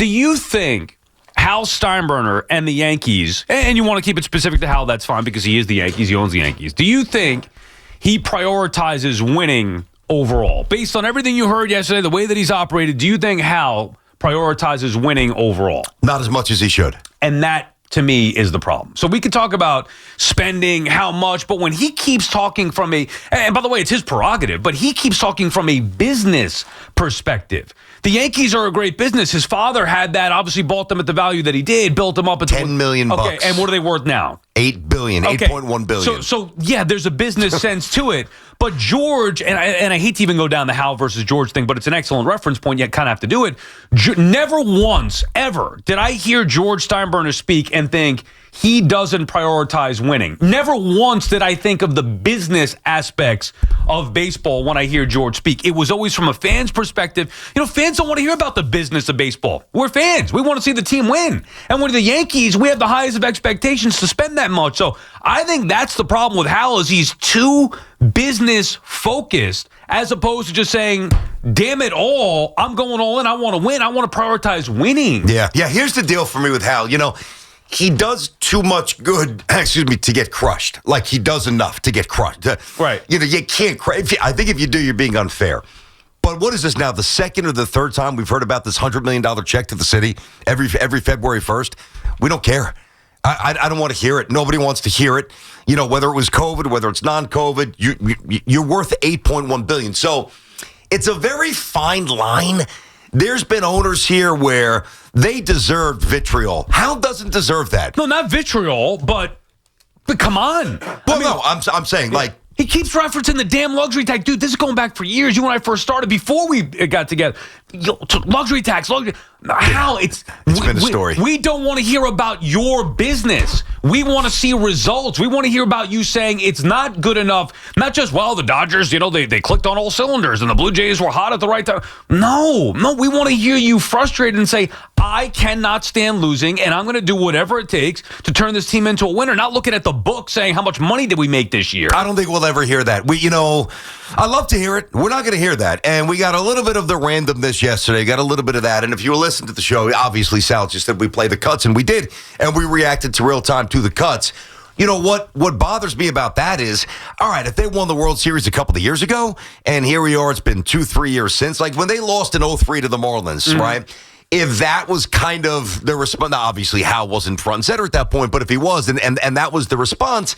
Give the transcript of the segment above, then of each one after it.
Do you think Hal Steinbrenner and the Yankees, and you want to keep it specific to Hal, that's fine because he is the Yankees, he owns the Yankees. Do you think he prioritizes winning overall? Based on everything you heard yesterday, the way that he's operated, do you think Hal prioritizes winning overall? Not as much as he should. And that, to me, is the problem. So we could talk about spending, how much, but when he keeps talking from and by the way, it's his prerogative, but he keeps talking from a business perspective. The Yankees are a great business. His father had that, obviously bought them at the value that he did, built them up at $10 million. Okay, and what are they worth now? $8 billion, okay. $8.1 billion. So yeah, there's a business sense to it. But George, and I hate to even go down the Hal versus George thing, but it's an excellent reference point, yet kind of have to do it. Never once, ever, did I hear George Steinbrenner speak and think he doesn't prioritize winning. Never once did I think of the business aspects of baseball when I hear George speak. It was always from a fan's perspective. You know, fans don't want to hear about the business of baseball. We're fans. We want to see the team win. And when the Yankees, we have the highest of expectations to spend that much. So I think that's the problem with Hal is he's too business focused as opposed to just saying, damn it all, I'm going all in. I want to win. I want to prioritize winning. Yeah. Here's the deal for me with Hal. You know, he does too much good, to get crushed. Like he does enough to get crushed. Right. You know, you can't crush. I think if you do, you're being unfair. But what is this now? The second or the third time we've heard about this $100 million check to the city every February 1st? We don't care. I don't want to hear it. Nobody wants to hear it. You know, whether it was COVID, whether it's non-COVID, you're worth $8.1 billion. So it's a very fine line. There's been owners here where they deserved vitriol. Hal doesn't deserve that. No, not vitriol, but come on. Well, I'm saying, like, he keeps referencing the damn luxury tax. Dude, this is going back for years. You and I first started before we got together. Luxury tax. Hal, it's been a story. We don't want to hear about your business. We want to see results. We want to hear about you saying it's not good enough. Not just, well, the Dodgers, they clicked on all cylinders and the Blue Jays were hot at the right time. No, we want to hear you frustrated and say, I cannot stand losing, and I'm going to do whatever it takes to turn this team into a winner. Not looking at the book saying, how much money did we make this year? I don't think we'll ever hear that. I love to hear it. We're not going to hear that. And we got a little bit of the randomness yesterday. Got a little bit of that. And if you listen to the show, obviously Sal just said we play the cuts, and we did. And we reacted to real time to the cuts. You know, what bothers me about that is, all right, if they won the World Series a couple of years ago, and here we are, it's been 2-3 years since, like when they lost in 2003 to the Marlins, right? If that was kind of the response, obviously Hal wasn't front and center at that point, but if he was, and that was the response,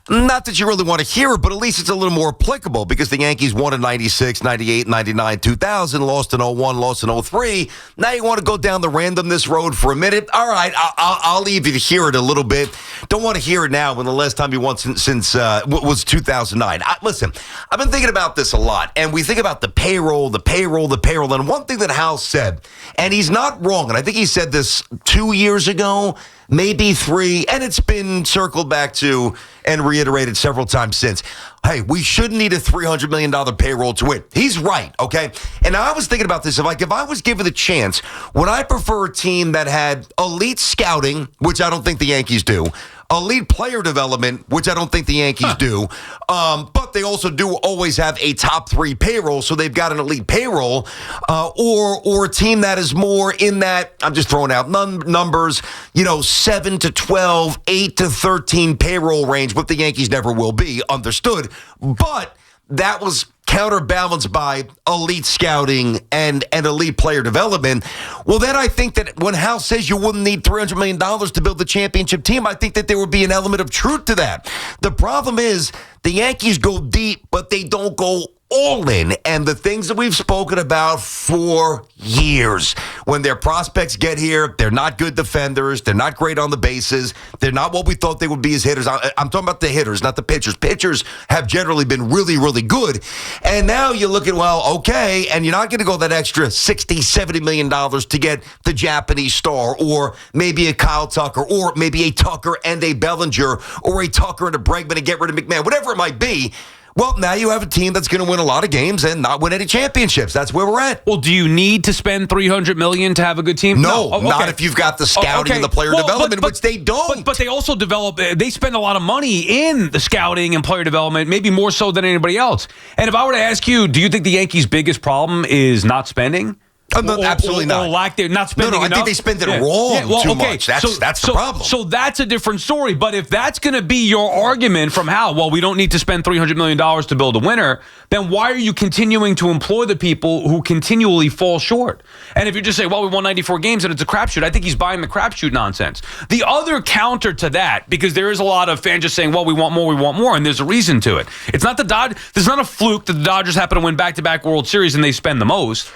not that you really want to hear it, but at least it's a little more applicable because the Yankees won in 96, 98, 99, 2000, lost in 01, lost in 03. Now you want to go down the randomness road for a minute? All right, I'll leave you to hear it a little bit. Don't want to hear it now when the last time you won since was 2009. Listen, I've been thinking about this a lot, and we think about the payroll, and one thing that Hal said, and he's not wrong, and I think he said this 2 years ago, maybe 3, and it's been circled back to and reiterated several times since. Hey, we shouldn't need a $300 million payroll to win. He's right, okay? And I was thinking about this. If I was given the chance, would I prefer a team that had elite scouting, which I don't think the Yankees do, elite player development, which I don't think the Yankees do, but they also do always have a top 3 payroll, so they've got an elite payroll, or a team that is more in that, I'm just throwing out numbers, 7 to 12, 8 to 13 payroll range, what the Yankees never will be, understood, but that was counterbalanced by elite scouting and elite player development. Well, then I think that when Hal says you wouldn't need $300 million to build the championship team, I think that there would be an element of truth to that. The problem is the Yankees go deep, but they don't go all in. And the things that we've spoken about for years, when their prospects get here, they're not good defenders. They're not great on the bases. They're not what we thought they would be as hitters. I'm talking about the hitters, not the pitchers. Pitchers have generally been really, really good. And now you look at, well, okay, and you're not going to go that extra $60, $70 million to get the Japanese star, or maybe a Kyle Tucker, or maybe a Tucker and a Bellinger, or a Tucker and a Bregman to get rid of McMahon, whatever it might be. Well, now you have a team that's going to win a lot of games and not win any championships. That's where we're at. Well, do you need to spend $300 million to have a good team? No, not if you've got the scouting and the player development, which they don't. But they also they spend a lot of money in the scouting and player development, maybe more so than anybody else. And if I were to ask you, do you think the Yankees' biggest problem is not spending? Absolutely not. Or lack they're not spending I enough. think they spend it wrong too much. That's the problem. So that's a different story. But if that's going to be your argument from Hal, well, we don't need to spend $300 million to build a winner, then why are you continuing to employ the people who continually fall short? And if you just say, well, we won 94 games and it's a crapshoot, I think he's buying the crapshoot nonsense. The other counter to that, because there is a lot of fans just saying, well, we want more, and there's a reason to it. It's not the Dodgers. There's not a fluke that the Dodgers happen to win back-to-back World Series and they spend the most.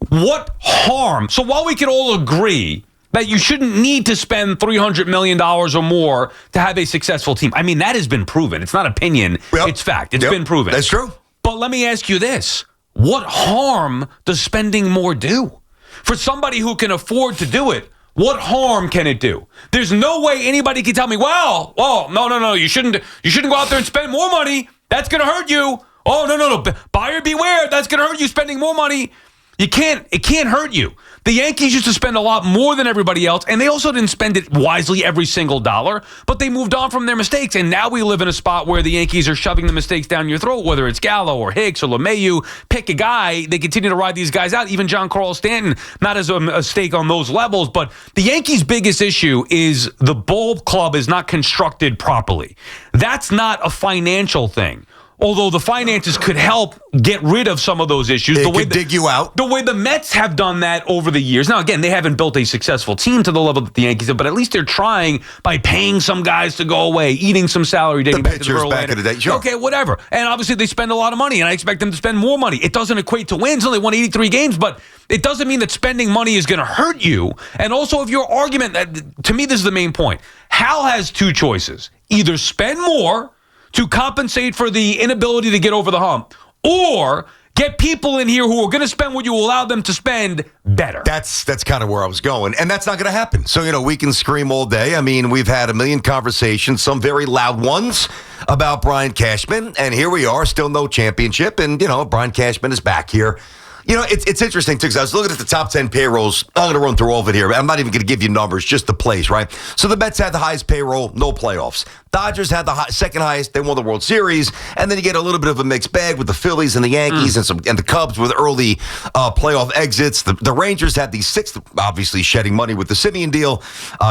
What harm? So while we can all agree that you shouldn't need to spend $300 million or more to have a successful team, I mean, that has been proven. It's not opinion. It's fact. It's been proven. That's true. But let me ask you this. What harm does spending more do? For somebody who can afford to do it, what harm can it do? There's no way anybody can tell me, well, no, you shouldn't go out there and spend more money. That's going to hurt you. Oh, no. Buyer beware. That's going to hurt you spending more money. It can't hurt you. The Yankees used to spend a lot more than everybody else, and they also didn't spend it wisely every single dollar, but they moved on from their mistakes, and now we live in a spot where the Yankees are shoving the mistakes down your throat, whether it's Gallo or Hicks or LeMahieu. Pick a guy. They continue to ride these guys out, even Giancarlo Stanton, not as a mistake on those levels, but the Yankees' biggest issue is the ball club is not constructed properly. That's not a financial thing. Although the finances could help get rid of some of those issues. It could dig you out. The way the Mets have done that over the years. Now, again, they haven't built a successful team to the level that the Yankees have, but at least they're trying by paying some guys to go away, eating some salary, dating back to the pitchers back in the day. Sure. Okay, whatever. And obviously they spend a lot of money, and I expect them to spend more money. It doesn't equate to wins. They won 83 games, but it doesn't mean that spending money is going to hurt you. And also, if your argument, to me, this is the main point. Hal has two choices. Either spend more to compensate for the inability to get over the hump, or get people in here who are going to spend what you allow them to spend better. That's kind of where I was going, and that's not going to happen. So, we can scream all day. I mean, we've had a million conversations, some very loud ones, about Brian Cashman, and here we are, still no championship, and, Brian Cashman is back here. It's interesting, too, because I was looking at the top 10 payrolls. I'm going to run through all of it here. I'm not even going to give you numbers, just the plays, right? So the Mets had the highest payroll, no playoffs. Dodgers had the second highest. They won the World Series. And then you get a little bit of a mixed bag with the Phillies and the Yankees and the Cubs with early playoff exits. The Rangers had the sixth, obviously shedding money with the Simeon deal.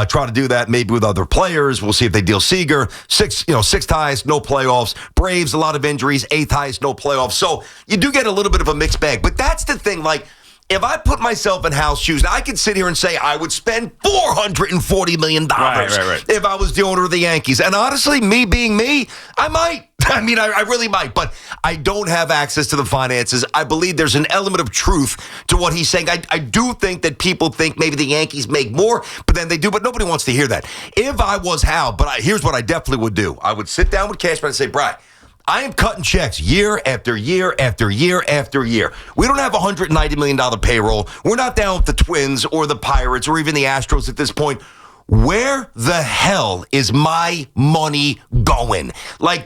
Try to do that maybe with other players. We'll see if they deal Seager. Sixth highest, no playoffs. Braves, a lot of injuries. Eighth highest, no playoffs. So you do get a little bit of a mixed bag. But that's the thing, if I put myself in Hal's shoes, I could sit here and say I would spend $440 million right. if I was the owner of the Yankees. And honestly, me being me, I might. I mean, I really might. But I don't have access to the finances. I believe there's an element of truth to what he's saying. I do think that people think maybe the Yankees make more, but then they do. But nobody wants to hear that. If I was Hal, here's what I definitely would do. I would sit down with Cashman and say, Brian, I am cutting checks year after year after year after year. We don't have a $190 million payroll. We're not down with the Twins or the Pirates or even the Astros at this point. Where the hell is my money going?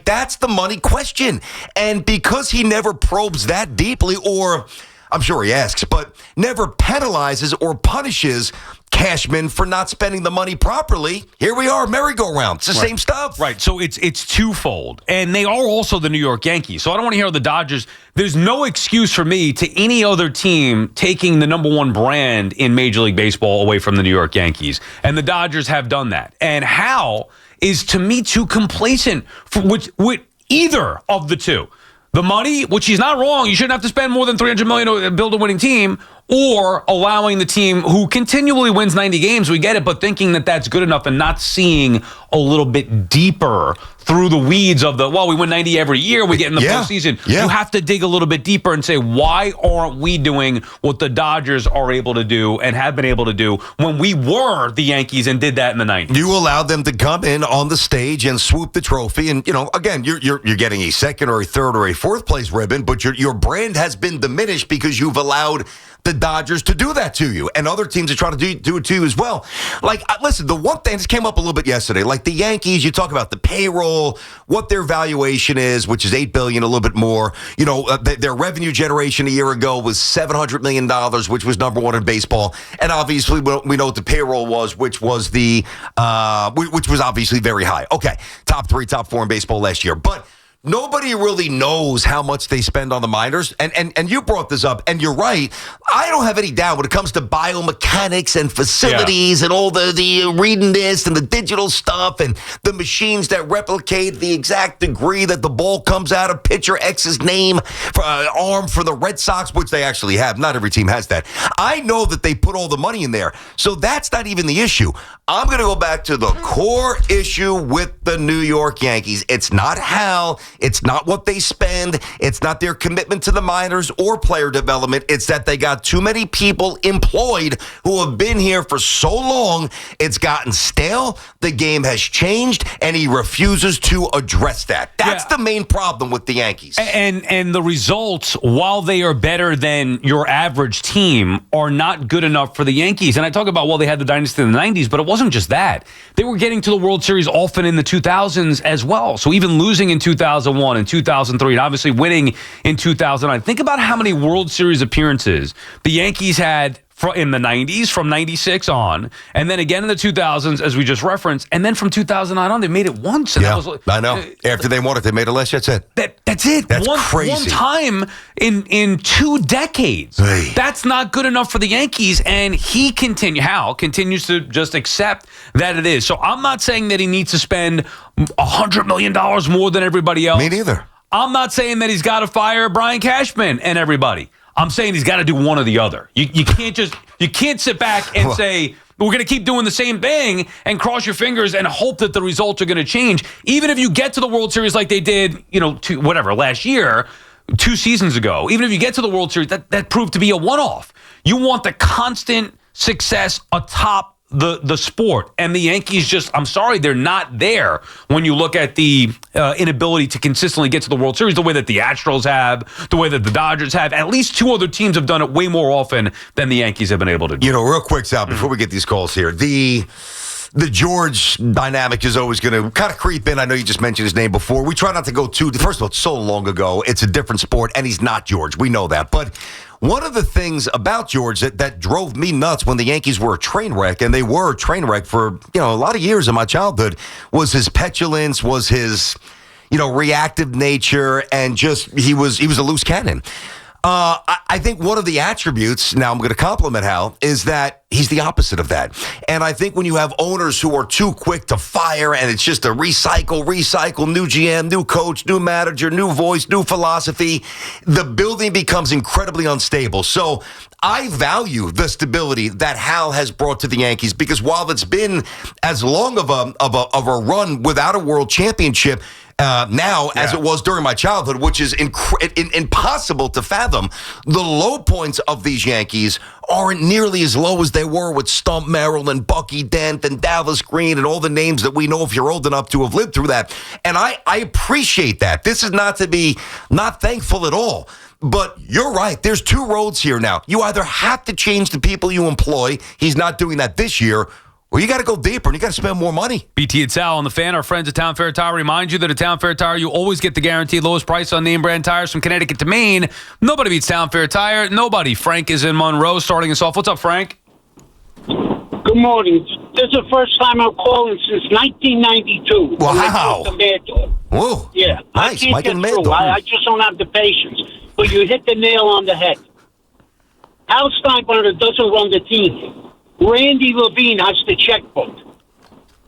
That's the money question. And because he never probes that deeply, or I'm sure he asks, but never penalizes or punishes Cashman for not spending the money properly, here we are, merry-go-round. It's the same stuff. Right, so it's twofold. And they are also the New York Yankees. So I don't want to hear the Dodgers. There's no excuse for me to any other team taking the number one brand in Major League Baseball away from the New York Yankees. And the Dodgers have done that. And Hal is, to me, too complacent with either of the two. The money, which he's not wrong, you shouldn't have to spend more than $300 million to build a winning team, or allowing the team who continually wins 90 games, we get it, but thinking that that's good enough and not seeing a little bit deeper through the weeds of we win 90 every year, we get in the postseason. Yeah. You have to dig a little bit deeper and say, why aren't we doing what the Dodgers are able to do and have been able to do when we were the Yankees and did that in the 90s? You allowed them to come in on the stage and swoop the trophy, and again, you're getting a second or a third or a fourth place ribbon, but your brand has been diminished because you've allowed the Dodgers to do that to you, and other teams are trying to do it to you as well. Listen, the one thing, this came up a little bit yesterday, the Yankees, you talk about the payroll, what their valuation is, which is $8 billion, a little bit more. Their revenue generation a year ago was $700 million, which was number one in baseball, and obviously we know what the payroll was, which was which was obviously very high. Okay, top 3, top 4 in baseball last year, but nobody really knows how much they spend on the minors. And you brought this up, and you're right. I don't have any doubt when it comes to biomechanics and facilities and all the reading this and the digital stuff and the machines that replicate the exact degree that the ball comes out of pitcher X's name for arm for the Red Sox, which they actually have. Not every team has that. I know that they put all the money in there. So that's not even the issue. I'm going to go back to the core issue with the New York Yankees. It's not Hal. It's not what they spend. It's not their commitment to the minors or player development. It's that they got too many people employed who have been here for so long. It's gotten stale. The game has changed, and he refuses to address that. That's the main problem with the Yankees. And the results, while they are better than your average team, are not good enough for the Yankees. And I talk about, well, they had the dynasty in the 90s, but it wasn't just that. They were getting to the World Series often in the 2000s as well. So even losing in 2001 and 2003 and obviously winning in 2009. Think about how many World Series appearances the Yankees had in the 90s, from 96 on, and then again in the 2000s, as we just referenced, and then from 2009 on, they made it once. And yeah, that was, I know. After they won it, they made it less. That's it. That's it. That's crazy. One time in 2 decades. Hey. That's not good enough for the Yankees, and Hal continues to just accept that it is. So I'm not saying that he needs to spend $100 million more than everybody else. Me neither. I'm not saying that he's got to fire Brian Cashman and everybody. I'm saying he's got to do one or the other. You can't sit back and say, we're going to keep doing the same thing and cross your fingers and hope that the results are going to change. Even if you get to the World Series like they did, last year, 2 seasons ago, even if you get to the World Series, that proved to be a one-off. You want the constant success atop the sport, and the Yankees I'm sorry, they're not there when you look at the inability to consistently get to the World Series the way that the Astros have, the way that the Dodgers have. At least 2 other teams have done it way more often than the Yankees have been able to do. Real quick, Sal, before we get these calls here, the George dynamic is always going to kind of creep in. I know you just mentioned his name before. We try not to go first of all, it's so long ago. It's a different sport, and he's not George. We know that. But one of the things about George that drove me nuts when the Yankees were a train wreck, and they were a train wreck for a lot of years in my childhood, was his petulance, was his reactive nature, and just he was a loose cannon. I think one of the attributes, now I'm going to compliment Hal, is that he's the opposite of that. And I think when you have owners who are too quick to fire and it's just a recycle, new GM, new coach, new manager, new voice, new philosophy, the building becomes incredibly unstable. So I value the stability that Hal has brought to the Yankees, because while it's been as long of a run without a world championship, as it was during my childhood, which is impossible to fathom, the low points of these Yankees aren't nearly as low as they were with Stump Merrill and Bucky Dent and Dallas Green and all the names that we know if you're old enough to have lived through that. And I appreciate that. This is not to be not thankful at all. But you're right. There's 2 roads here now. You either have to change the people you employ. He's not doing that this year. Well, you got to go deeper, and you got to spend more money. BT and Sal on the Fan, our friends at Town Fair Tire, remind you that at Town Fair Tire, you always get the guaranteed lowest price on name brand tires from Connecticut to Maine. Nobody beats Town Fair Tire. Nobody. Frank is in Monroe, starting us off. What's up, Frank? Good morning. This is the first time I'm calling since 1992. Wow. Whoa. Yeah. Nice. I can't get through. I just don't have the patience. But you hit the nail on the head. Hal Steinbrenner doesn't run the team. Randy Levine has the checkbook.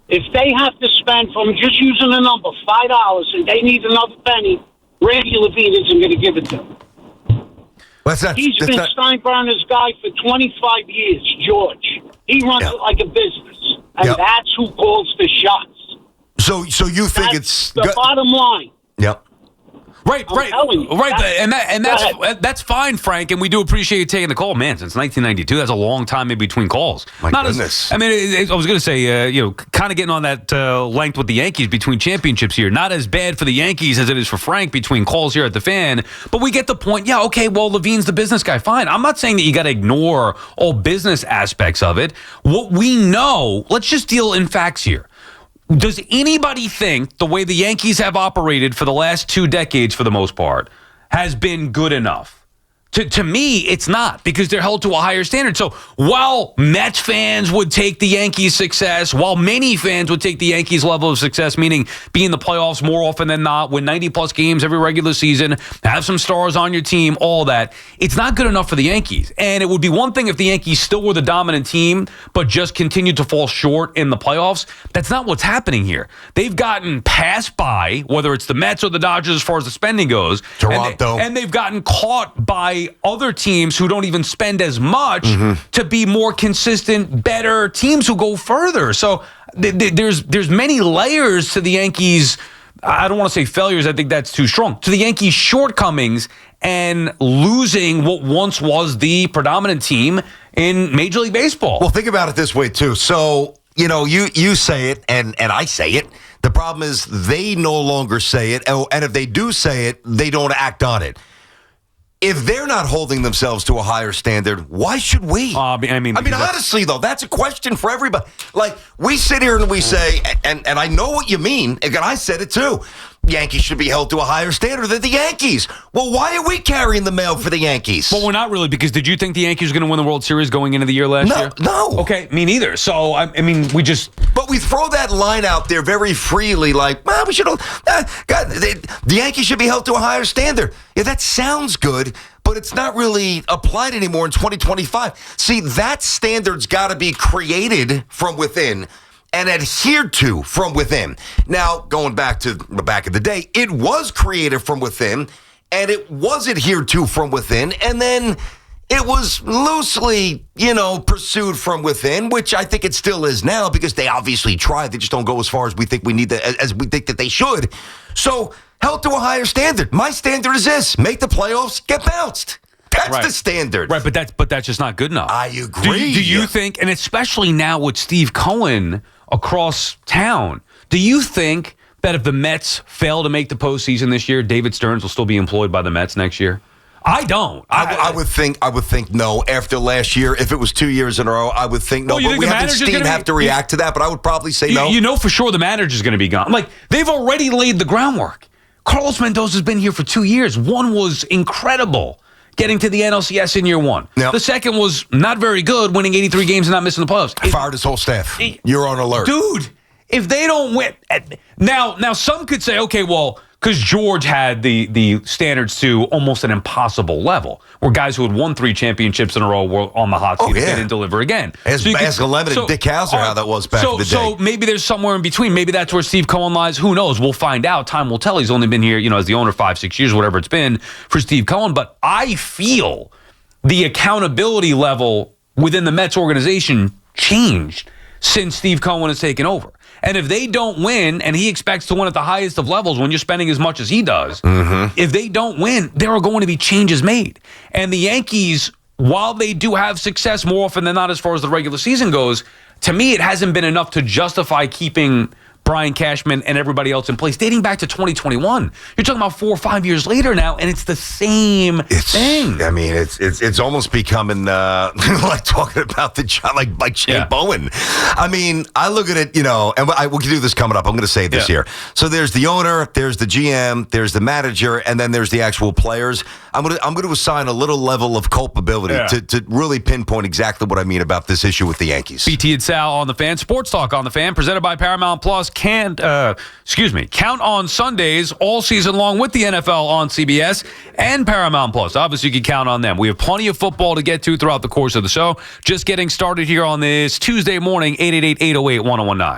If they have to spend, from just using a number, $5, and they need another penny, Randy Levine isn't going to give it to them. He's been Steinbrenner's guy for 25 years, George. He runs it like a business, and that's who calls the shots. So you think that's the bottom line. Yep. Right, that's fine, Frank, and we do appreciate you taking the call. Man, since 1992, that's a long time in between calls. My goodness. I was going to say, kind of getting on that length with the Yankees between championships here. Not as bad for the Yankees as it is for Frank between calls here at the Fan, but we get the point. Yeah, okay, well, Levine's the business guy. Fine. I'm not saying that you got to ignore all business aspects of it. What we know, let's just deal in facts here. Does anybody think the way the Yankees have operated for the last 2 decades, for the most part, has been good enough To me, it's not, because they're held to a higher standard. So while Mets fans would take the Yankees' success, while many fans would take the Yankees' level of success, meaning be in the playoffs more often than not, win 90-plus games every regular season, have some stars on your team, all that, it's not good enough for the Yankees. And it would be one thing if the Yankees still were the dominant team, but just continued to fall short in the playoffs. That's not what's happening here. They've gotten passed by, whether it's the Mets or the Dodgers as far as the spending goes. Toronto. And they've gotten caught by other teams who don't even spend as much to be more consistent, better teams who go further. So there's many layers to the Yankees. I don't want to say failures. I think that's too strong. To the Yankees' shortcomings and losing what once was the predominant team in Major League Baseball. Well, think about it this way, too. So, you say it, and I say it. The problem is they no longer say it, and if they do say it, they don't act on it. If they're not holding themselves to a higher standard, why should we? I mean, honestly, though, that's a question for everybody. Like, we sit here and we say, and I know what you mean, and I said it too, Yankees should be held to a higher standard than the Yankees. Well, why are we carrying the mail for the Yankees? Well, we're not really, because did you think the Yankees were going to win the World Series going into the year last year? No. Okay, me neither. So, I mean, we just... But we throw that line out there very freely, like, well, we should... the Yankees should be held to a higher standard. Yeah, that sounds good, but it's not really applied anymore in 2025. See, that standard's got to be created from within and adhered to from within. Now, going back to the back of the day, it was created from within, and it was adhered to from within, and then it was loosely, pursued from within, which I think it still is now, because they obviously tried. They just don't go as far as we think we need as we think that they should. So, held to a higher standard. My standard is this: make the playoffs, get bounced. That's the standard. Right, but that's just not good enough. I agree. Do you think, and especially now with Steve Cohen across town, do you think that if the Mets fail to make the postseason this year, David Stearns will still be employed by the Mets next year? I don't. I would think no. After last year, if it was 2 years in a row, I would think no. Well, but we haven't seen have to react to that. But I would probably say no. You know for sure the manager's going to be gone. Like, they've already laid the groundwork. Carlos Mendoza's been here for 2 years. One was incredible, getting to the NLCS in year one. Yep. The second was not very good, winning 83 games and not missing the playoffs. Fired his whole staff. You're on alert. Dude, if they don't win... Now some could say, okay, well, because George had the standards to almost an impossible level, where guys who had won 3 championships in a row were on the hot seat and didn't deliver again. Ask Lemon and Dick Hauser how that was back in the day. So maybe there's somewhere in between. Maybe that's where Steve Cohen lies. Who knows? We'll find out. Time will tell. He's only been here, as the owner 5-6 years, whatever it's been for Steve Cohen. But I feel the accountability level within the Mets organization changed since Steve Cohen has taken over. And if they don't win, and he expects to win at the highest of levels when you're spending as much as he does, if they don't win, there are going to be changes made. And the Yankees, while they do have success more often than not as far as the regular season goes, to me it hasn't been enough to justify keeping Brian Cashman and everybody else in place dating back to 2021. You're talking about 4 or 5 years later now, and it's the same thing. I mean, it's almost becoming like talking about the job, like Jay Bowen. I mean, I look at it, and we can do this coming up. I'm going to say it this year. So there's the owner, there's the GM, there's the manager, and then there's the actual players. I'm going to assign a little level of culpability to really pinpoint exactly what I mean about this issue with the Yankees. BT and Sal on the Fan, Sports Talk on the Fan, presented by Paramount Plus. Count on Sundays all season long with the NFL on CBS and Paramount Plus. Obviously, you can count on them. We have plenty of football to get to throughout the course of the show. Just getting started here on this Tuesday morning, 888-808-1019.